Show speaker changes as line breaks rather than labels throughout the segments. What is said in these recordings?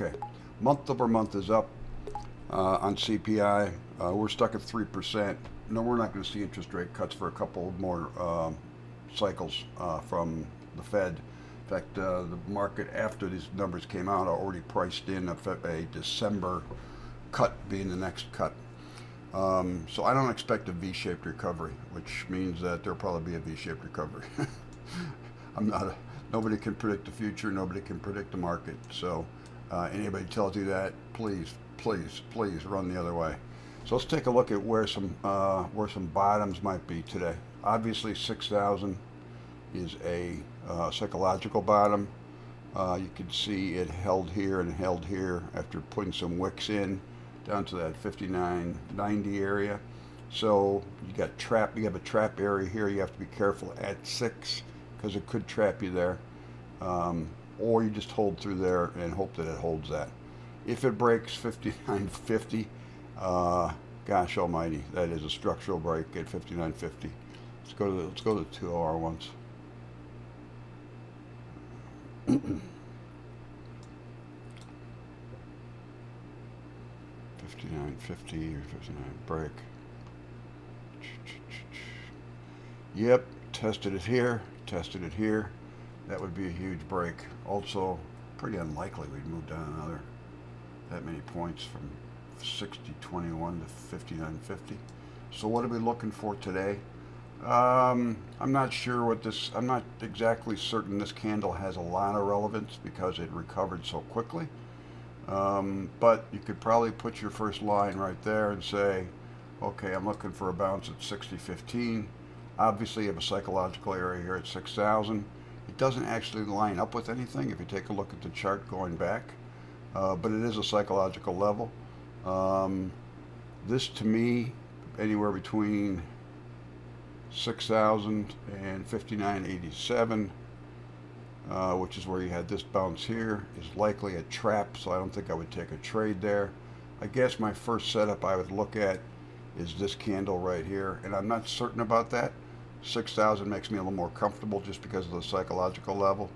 Okay, month over month is up on CPI. We're stuck at 3%. No, we're not going to see interest rate cuts for a couple more cycles from the Fed. In fact, the market after these numbers came out already priced in a December cut being the next cut. So I don't expect a V-shaped recovery, which means that there'll probably be a V-shaped recovery. I'm not a, Nobody can predict the future. Nobody can predict the market. So anybody tells you that, please, please, please run the other way. So let's take a look at where some bottoms might be today. Obviously, 6,000 is a psychological bottom. You can see it held here and held here after putting some wicks in down to that 59.90 area. So you have a trap area here. You have to be careful at 6 because it could trap you there. Or you just hold through there and hope that it holds that. If it breaks 59.50, gosh almighty, that is a structural break at 59.50. Let's go to the 2-hour ones. 59.50 or 59 break. Yep, tested it here, tested it here. That would be a huge break. Also, pretty unlikely we'd move down another that many points from 60.21 to 59.50. So what are we looking for today? I'm not sure what this. I'm not exactly certain this candle has a lot of relevance because it recovered so quickly. But you could probably put your first line right there and say, okay, I'm looking for a bounce at 60.15. Obviously, you have a psychological area here at 6,000. It doesn't actually line up with anything if you take a look at the chart going back, but it is a psychological level. This to me, anywhere between 6,000 and 59.87, which is where you had this bounce here, is likely a trap, so I don't think I would take a trade there. I guess my first setup I would look at is this candle right here, and I'm not certain about that. 6,000 makes me a little more comfortable just because of the psychological level.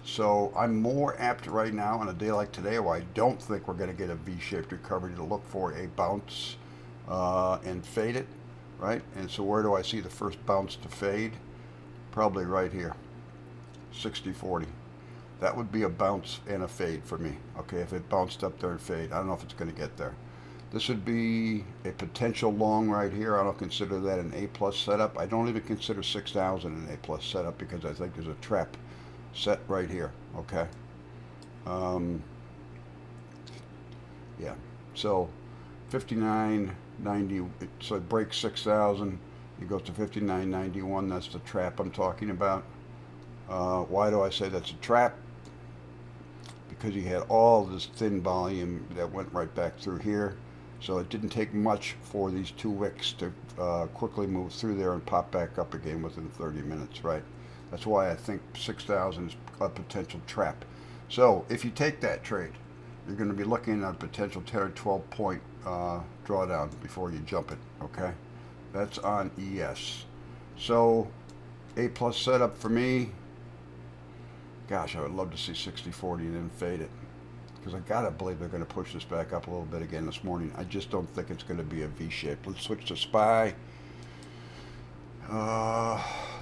So I'm more apt right now on a day like today where I don't think we're going to get a V-shaped recovery to look for a bounce and fade it, right? And so where do I see the first bounce to fade? Probably right here, 60.40. That would be a bounce and a fade for me. Okay, if it bounced up there and fade, I don't know if it's going to get there. This would be a potential long right here. I don't consider that an A plus setup. I don't even consider 6,000 an A plus setup because I think there's a trap set right here. Okay. Yeah. So 59.90. So it breaks 6,000. You go to 59.91. That's the trap I'm talking about. Why do I say that's a trap? Because you had all this thin volume that went right back through here. So it didn't take much for these two wicks to quickly move through there and pop back up again within 30 minutes, right? That's why I think 6,000 is a potential trap. So if you take that trade, you're going to be looking at a potential 10 or 12 point drawdown before you jump it, okay? That's on ES. So A plus setup for me. Gosh, I would love to see 60.40 and then fade it. Because I gotta believe they're going to push this back up a little bit again this morning. I just don't think it's going to be a V-shape. Let's switch to SPY.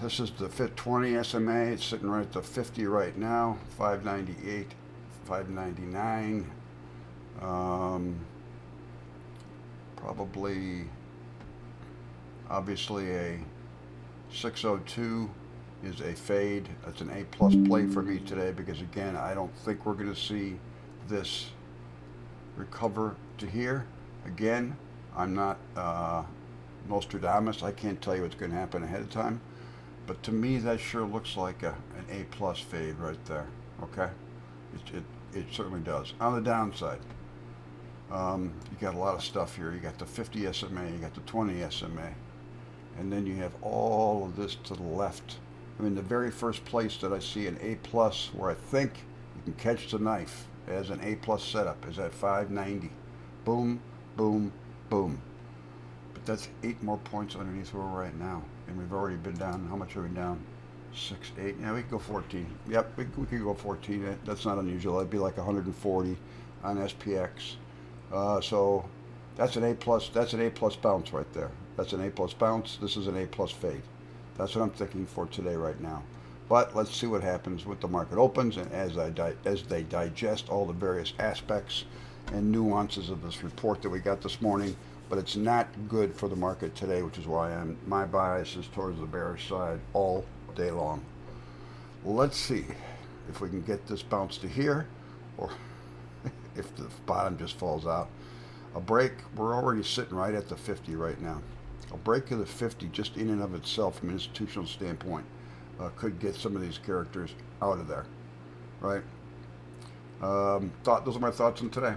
This is the FIT 20 SMA. It's sitting right at the 50 right now. 598, 599. Probably, obviously a 602 is a fade. That's an A plus play for me today because again, I don't think we're going to see this recover to here. Again, I'm not Nostradamus. I can't tell you what's going to happen ahead of time. But to me, that sure looks like an A plus fade right there. Okay? It certainly does. On the downside, you got a lot of stuff here. You got the 50 SMA, you got the 20 SMA, and then you have all of this to the left. I mean, the very first place that I see an A plus where I think you can catch the knife as an A plus setup is at 590. Boom, boom, boom. But that's 8 more points underneath where we're at now. And we've already been down, how much are we down? 6, 8. Yeah, we could go 14. Yep, we could go 14. That's not unusual. That'd be like 140 on SPX. So that's an A plus. That's an A plus bounce right there. That's an A plus bounce. This is an A plus fade. That's what I'm thinking for today right now. But let's see what happens with the market opens and as they digest all the various aspects and nuances of this report that we got this morning. But it's not good for the market today, which is why my bias is towards the bearish side all day long. Let's see if we can get this bounce to here, or if the bottom just falls out. A break, we're already sitting right at the 50 right now. A break of the 50 just in and of itself from an institutional standpoint could get some of these characters out of there, right? Those are my thoughts on today.